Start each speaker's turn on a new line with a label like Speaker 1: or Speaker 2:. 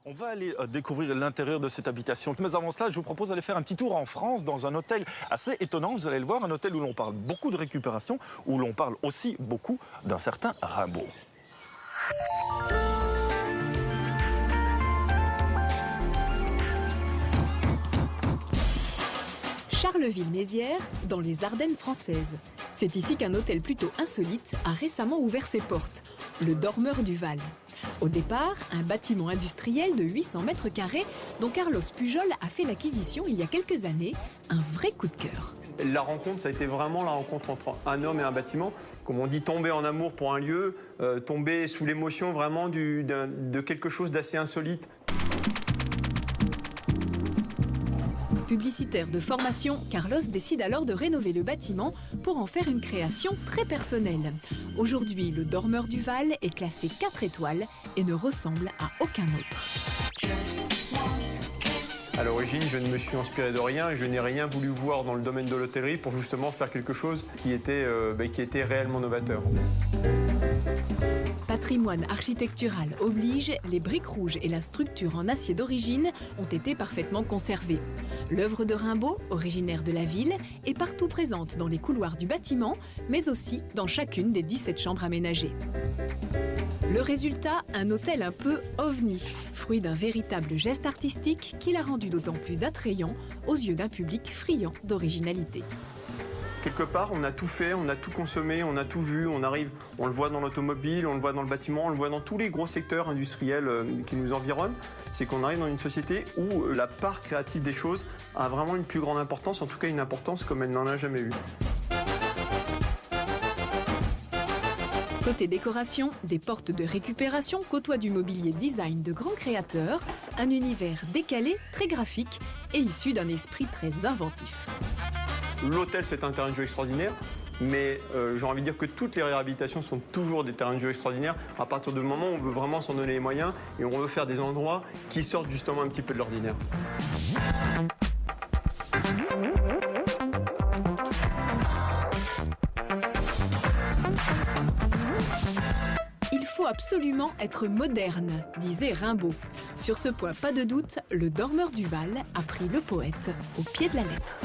Speaker 1: On va aller découvrir l'intérieur de cette habitation. Mais avant cela, je vous propose d'aller faire un petit tour en France dans un hôtel assez étonnant. Vous allez le voir, un hôtel où l'on parle beaucoup de récupération, où l'on parle aussi beaucoup d'un certain Rimbaud.
Speaker 2: Charleville-Mézières, dans les Ardennes françaises. C'est ici qu'un hôtel plutôt insolite a récemment ouvert ses portes, le Dormeur du Val. Au départ, un bâtiment industriel de 800 mètres carrés dont Carlos Pujol a fait l'acquisition il y a quelques années, un vrai coup de cœur.
Speaker 3: La rencontre, ça a été vraiment la rencontre entre un homme et un bâtiment. Comme on dit, tomber en amour pour un lieu, tomber sous l'émotion vraiment de quelque chose d'assez insolite.
Speaker 2: Publicitaire de formation, Carlos décide alors de rénover le bâtiment pour en faire une création très personnelle. Aujourd'hui, le Dormeur du Val est classé 4 étoiles et ne ressemble à aucun autre.
Speaker 3: À l'origine, je ne me suis inspiré de rien et je n'ai rien voulu voir dans le domaine de l'hôtellerie pour justement faire quelque chose qui était réellement novateur.
Speaker 2: Patrimoine architectural oblige, les briques rouges et la structure en acier d'origine ont été parfaitement conservées. L'œuvre de Rimbaud, originaire de la ville, est partout présente dans les couloirs du bâtiment, mais aussi dans chacune des 17 chambres aménagées. Le résultat, un hôtel un peu ovni, fruit d'un véritable geste artistique qui l'a rendu d'autant plus attrayant aux yeux d'un public friand d'originalité.
Speaker 3: Quelque part, on a tout fait, on a tout consommé, on a tout vu, on le voit dans l'automobile, on le voit dans le bâtiment, on le voit dans tous les gros secteurs industriels qui nous environnent. C'est qu'on arrive dans une société où la part créative des choses a vraiment une plus grande importance, en tout cas une importance comme elle n'en a jamais eu.
Speaker 2: Côté décoration, des portes de récupération côtoient du mobilier design de grands créateurs, un univers décalé, très graphique et issu d'un esprit très inventif.
Speaker 3: L'hôtel, c'est un terrain de jeu extraordinaire, mais j'ai envie de dire que toutes les réhabilitations sont toujours des terrains de jeu extraordinaires à partir du moment où on veut vraiment s'en donner les moyens et on veut faire des endroits qui sortent justement un petit peu de l'ordinaire.
Speaker 2: Il faut absolument être moderne, disait Rimbaud. Sur ce point, pas de doute, le Dormeur du Val a pris le poète au pied de la lettre.